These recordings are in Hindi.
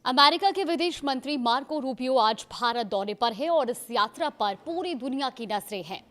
अमेरिका के विदेश मंत्री मार्को रूबियो आज भारत दौरे पर है और इस यात्रा पर पूरी दुनिया की नजरें हैं।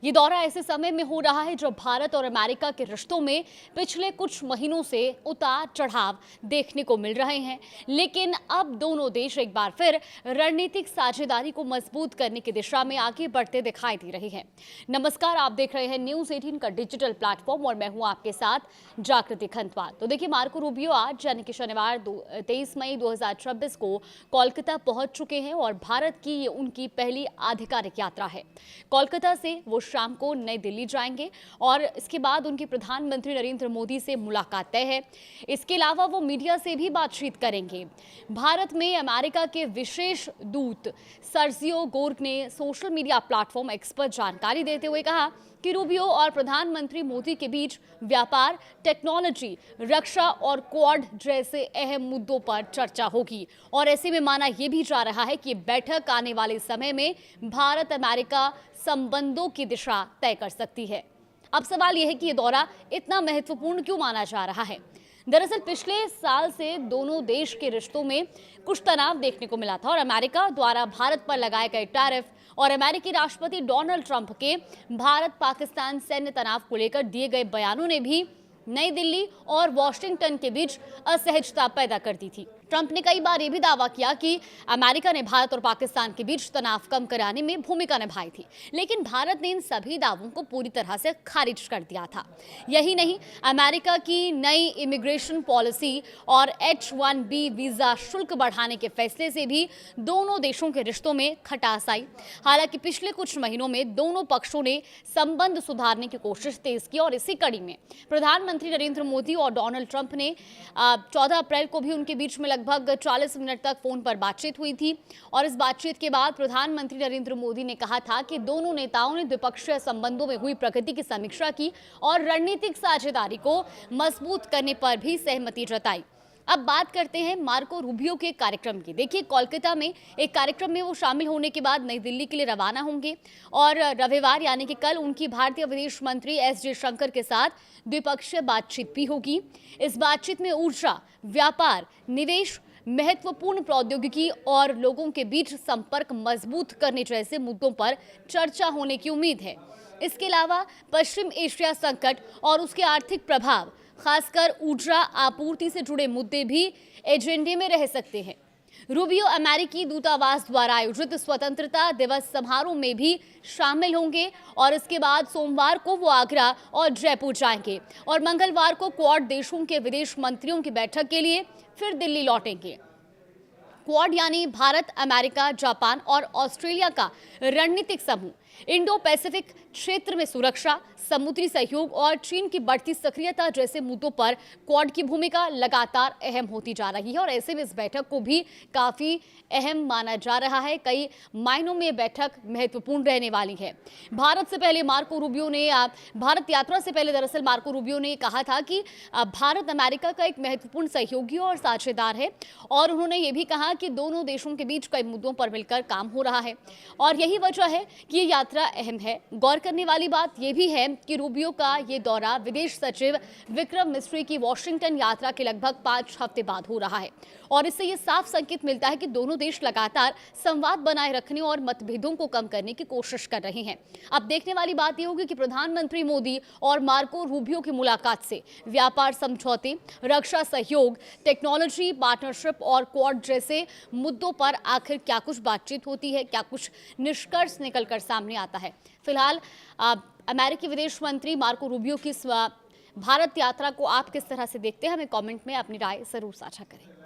ये दौरा ऐसे समय में हो रहा है जब भारत और अमेरिका के रिश्तों में पिछले कुछ महीनों से उतार चढ़ाव देखने को मिल रहे हैं, लेकिन अब दोनों देश एक बार फिर रणनीतिक साझेदारी को मजबूत करने की दिशा में आगे बढ़ते दिखाई दे रहे हैं। नमस्कार, आप देख रहे हैं न्यूज 18 का डिजिटल प्लेटफॉर्म और मैं हूं आपके साथ जागृति खंतवाल। तो देखिए, मार्को रूबियो आज यानी कि शनिवार 23 मई 2026 को कोलकाता पहुंच चुके हैं और भारत की ये उनकी पहली आधिकारिक यात्रा है। कोलकाता से वो शाम को नई दिल्ली जाएंगे और इसके बाद उनकी प्रधानमंत्री नरेंद्र मोदी से मुलाकात तय है। इसके अलावा वो मीडिया से भी बातचीत करेंगे। भारत में अमेरिका के विशेष दूत सर्जियो गोर्ग ने सोशल मीडिया प्लेटफॉर्म एक्स पर जानकारी देते हुए कहा कि रूबियो और प्रधानमंत्री मोदी के बीच व्यापार, टेक्नोलॉजी, रक्षा और क्वाड जैसे अहम मुद्दों पर चर्चा होगी और ऐसे में माना यह भी जा रहा है कि बैठक आने वाले समय में भारत अमेरिका संबंधों की दिशा तय कर सकती है। अब सवाल यह है कि यह दौरा इतना महत्वपूर्ण क्यों माना जा रहा है। दरअसल पिछले साल से दोनों देश के रिश्तों में कुछ तनाव देखने को मिला था और अमेरिका द्वारा भारत पर लगाए गए टैरिफ और अमेरिकी राष्ट्रपति डोनाल्ड ट्रंप के भारत पाकिस्तान सैन्य तनाव को लेकर दिए गए बयानों ने भी नई दिल्ली और वॉशिंगटन के बीच असहजता पैदा कर दी थी। ट्रंप ने कई बार यह भी दावा किया कि अमेरिका ने भारत और पाकिस्तान के बीच तनाव कम कराने में भूमिका निभाई थी, लेकिन भारत ने इन सभी दावों को पूरी तरह से खारिज कर दिया था। यही नहीं, अमेरिका की नई इमिग्रेशन पॉलिसी और H-1B वीजा शुल्क बढ़ाने के फैसले से भी दोनों देशों के रिश्तों में खटास आई। हालांकि पिछले कुछ महीनों में दोनों पक्षों ने संबंध सुधारने की कोशिश तेज की और इसी कड़ी में प्रधानमंत्री नरेंद्र मोदी और डोनाल्ड ट्रंप ने 14 अप्रैल को भी उनके बीच में लगभग 40 मिनट तक फोन पर बातचीत हुई थी और इस बातचीत के बाद प्रधानमंत्री नरेंद्र मोदी ने कहा था कि दोनों नेताओं ने द्विपक्षीय संबंधों में हुई प्रगति की समीक्षा की और रणनीतिक साझेदारी को मजबूत करने पर भी सहमति जताई। अब बात करते हैं मार्को रूबियो के कार्यक्रम की। देखिए, कोलकाता में एक कार्यक्रम में वो शामिल होने के बाद नई दिल्ली के लिए रवाना होंगे और रविवार यानी कि कल उनकी भारतीय विदेश मंत्री एस जयशंकर के साथ द्विपक्षीय बातचीत भी होगी। इस बातचीत में ऊर्जा, व्यापार, निवेश, महत्वपूर्ण प्रौद्योगिकी और लोगों के बीच संपर्क मजबूत करने जैसे मुद्दों पर चर्चा होने की उम्मीद है। इसके अलावा पश्चिम एशिया संकट और उसके आर्थिक प्रभाव, खासकर ऊर्जा आपूर्ति से जुड़े मुद्दे भी एजेंडे में रह सकते हैं। रूबियो अमेरिकी दूतावास द्वारा आयोजित स्वतंत्रता दिवस समारोह में भी शामिल होंगे और इसके बाद सोमवार को वो आगरा और जयपुर जाएंगे और मंगलवार को क्वाड देशों के विदेश मंत्रियों की बैठक के लिए फिर दिल्ली लौटेंगे। क्वाड यानी भारत, अमेरिका, जापान और ऑस्ट्रेलिया का रणनीतिक समूह इंडो पैसिफिक क्षेत्र में सुरक्षा, समुद्री सहयोग और चीन की बढ़ती सक्रियता जैसे मुद्दों पर क्वाड की भूमिका लगातार अहम होती जा रही है और ऐसे में इस बैठक को भी काफी अहम माना जा रहा है। कई मायनों में बैठक महत्वपूर्ण रहने वाली है। भारत यात्रा से पहले दरअसल मार्को रूबियो ने कहा था कि भारत अमेरिका का एक महत्वपूर्ण सहयोगी और साझेदार है और उन्होंने ये भी कहा कि दोनों देशों के बीच कई मुद्दों पर मिलकर काम हो रहा है और यही वजह है कि ये यात्रा अहम है। गौर करने वाली बात यह भी है कि रूबियो का ये दौरा विदेश सचिव विक्रम मिस्री की वॉशिंगटन यात्रा के लगभग 5 हफ्ते बाद हो रहा है और इससे ये साफ संकेत मिलता है कि दोनों देश लगातार संवाद बनाए रखने और मतभेदों को कम करने की कोशिश कर रहे हैं। अब देखने वाली बात यह होगी कि प्रधानमंत्री मोदी और मार्को रूबियो की मुलाकात से व्यापार समझौते, रक्षा सहयोग, टेक्नोलॉजी पार्टनरशिप और क्वाड जैसे मुद्दों पर आखिर क्या कुछ बातचीत होती है, क्या कुछ निष्कर्ष निकलकर सामने आता है। फिलहाल अमेरिकी विदेश मंत्री मार्को रूबियो की भारत यात्रा को आप किस तरह से देखते हैं, हमें कमेंट में अपनी राय जरूर साझा करें।